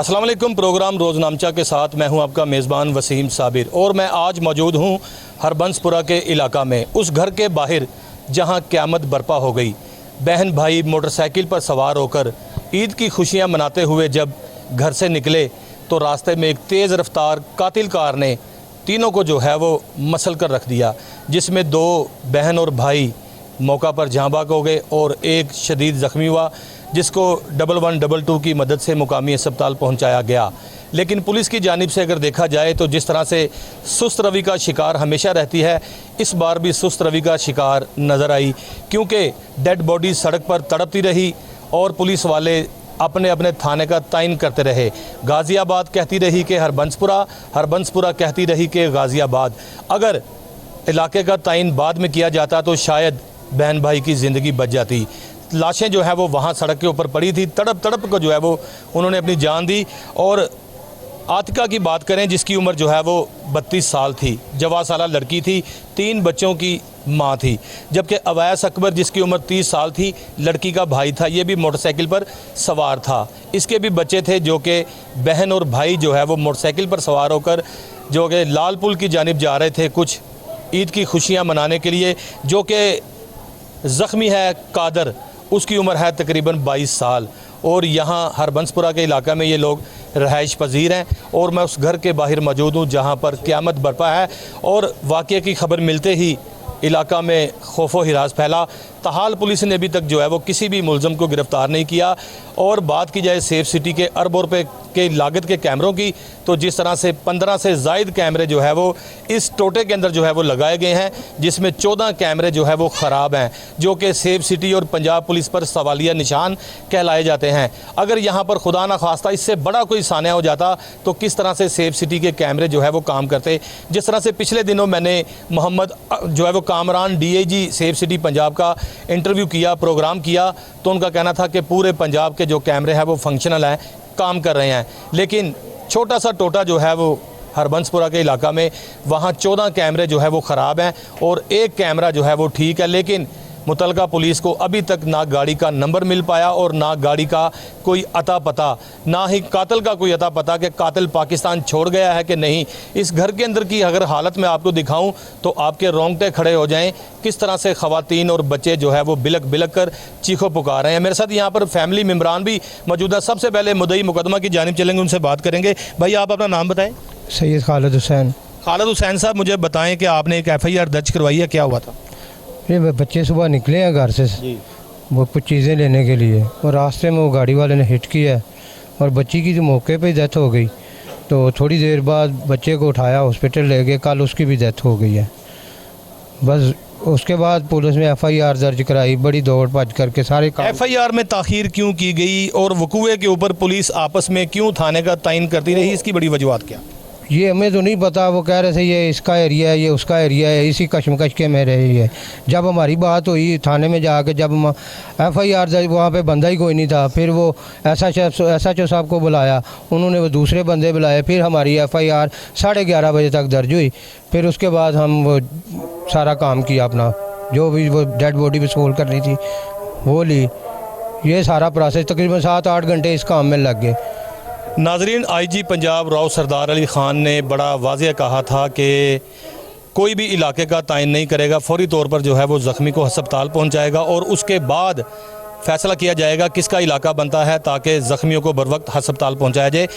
अस्सलाम वालेकुम। प्रोग्राम रोज़नामचा के साथ मैं हूं आपका मेज़बान वसीम साबिर और मैं आज मौजूद हूं हरबंसपुरा के इलाका में, उस घर के बाहर जहां क़यामत बर्पा हो गई। बहन भाई मोटरसाइकिल पर सवार होकर ईद की खुशियां मनाते हुए जब घर से निकले तो रास्ते में एक तेज़ रफ्तार कातिल कार ने तीनों को जो है वो मसल कर रख दिया, जिसमें दो बहन और भाई मौका पर जाँ बाग हो गए और एक शदीद ज़ख्मी हुआ, जिसको 1122 की मदद से मुकामी अस्पताल पहुंचाया गया। लेकिन पुलिस की जानिब से अगर देखा जाए तो जिस तरह से सुस्त रवि का शिकार हमेशा रहती है, इस बार भी सुस्त रवि का शिकार नज़र आई, क्योंकि डेड बॉडी सड़क पर तड़पती रही और पुलिस वाले अपने अपने थाने का तायन करते रहे। गाज़ियाबाद कहती रही कि हरबंसपुरा, हरबंसपुरा कहती रही कि गाज़ियाबाद। अगर इलाके का तायन बाद में किया जाता तो शायद बहन भाई की ज़िंदगी बच जाती। लाशें जो है वो वहाँ सड़क के ऊपर पड़ी थी, तड़प तड़प को जो है वो उन्होंने अपनी जान दी। और आतिका की बात करें जिसकी उम्र जो है वो 32 साल थी, जवा साला लड़की थी, 3 बच्चों की माँ थी। जबकि अवैस अकबर जिसकी उम्र 30 साल थी, लड़की का भाई था, ये भी मोटरसाइकिल पर सवार था। इसके भी बच्चे थे जो कि बहन और भाई जो है वो मोटरसाइकिल पर सवार होकर जो कि लाल पुल की जानिब जा रहे थे कुछ ईद की खुशियाँ मनाने के लिए। जो कि ज़ख्मी है कादर, उसकी उम्र है तकरीबन 22 साल और यहाँ हरबंसपुरा के इलाका में ये लोग रहाइश पजीर हैं। और मैं उस घर के बाहर मौजूद हूँ जहाँ पर क़यामत बर्पा है और वाक़ये की खबर मिलते ही इलाका में खौफो हिरास फैला। ताहाल पुलिस ने अभी तक जो है वो किसी भी मुलज़म को गिरफ़्तार नहीं किया। और बात की जाए सेफ सिटी के अरबों रुपये के लागत के कैमरों की, तो जिस तरह से 15 से ज़ायद कैमरे जो है वो इस टोटे के अंदर जो है वो लगाए गए हैं, जिसमें 14 कैमरे जो है वो ख़राब हैं, जो कि सेफ सिटी और पंजाब पुलिस पर सवालिया निशान कहलाए जाते हैं। अगर यहाँ पर खुदा न खास्ता इससे बड़ा कोई सानिया हो जाता तो किस तरह से सेफ सिटी के कैमरे जो है वो काम करते। जिस तरह से पिछले दिनों मैंने मोहम्मद जो है वो Kamran DIG safe city Punjab का इंटरव्यू किया, प्रोग्राम किया, तो उनका कहना था कि पूरे पंजाब के जो कैमरे हैं वो फंक्शनल हैं, काम कर रहे हैं। लेकिन छोटा सा टोटा जो है वो हरबंसपुरा के इलाका में, वहाँ 14 कैमरे जो है वो ख़राब हैं और एक कैमरा जो है वो ठीक है। लेकिन मुतलका पुलिस को अभी तक ना गाड़ी का नंबर मिल पाया और ना गाड़ी का कोई अता पता, ना ही कातिल का कोई अता पता कि कातिल पाकिस्तान छोड़ गया है कि नहीं। इस घर के अंदर की अगर हालत मैं आपको दिखाऊं तो आपके रोंगटे खड़े हो जाएं, किस तरह से ख़वातीन और बच्चे जो है वो बिलक बिलक कर चीखों पुकार रहे हैं। मेरे साथ यहाँ पर फैमिली मेम्बरान भी मौजूद है। सबसे पहले मुद्दई मुकदमा की जानिब चलेंगे, उनसे बात करेंगे। भाई आप अपना नाम बताएँ। सैयद खालिद हुसैन। खालिद हुसैन साहब, मुझे बताएँ कि आपने एक FIR दर्ज करवाई है, क्या हुआ था? ये बच्चे सुबह निकले हैं घर से वो कुछ चीज़ें लेने के लिए और रास्ते में वो गाड़ी वाले ने हिट किया और बच्ची की जो मौके पे डेथ हो गई। तो थोड़ी देर बाद बच्चे को उठाया हॉस्पिटल ले गए, कल उसकी भी डेथ हो गई है। बस उसके बाद पुलिस ने FIR दर्ज कराई, बड़ी दौड़ भज करके सारे FIR में ताख़ीर क्यों की गई और वकूए के ऊपर पुलिस आपस में क्यों थाने का तायन करती रही, इसकी बड़ी वजूहत क्या? ये हमें तो नहीं पता। वो कह रहे थे ये इसका एरिया है, ये उसका एरिया है, इसी कशमकश के में रही है। जब हमारी बात हुई थाने में जाके, जब FIR दर्ज, वहाँ पे बंदा ही कोई नहीं था। फिर वो SHO साहब को बुलाया, उन्होंने वो दूसरे बंदे बुलाए, फिर हमारी FIR 11:30 बजे तक दर्ज हुई। फिर उसके बाद हम वो सारा काम किया अपना, जो भी वो डेड बॉडी वसूल करनी थी वो ली। ये सारा प्रोसेस तकरीबन 7-8 घंटे इस काम में लग गए। नाजरीन, IG पंजाब राव सरदार अली ख़ान ने बड़ा वाज़ेह कहा था कि कोई भी इलाके का तायन नहीं करेगा, फौरी तौर पर जो है वो ज़ख्मी को अस्पताल पहुंचाएगा और उसके बाद फ़ैसला किया जाएगा किसका इलाका बनता है ताकि ज़ख्मियों को बर वक्त अस्पताल पहुँचाया जाए।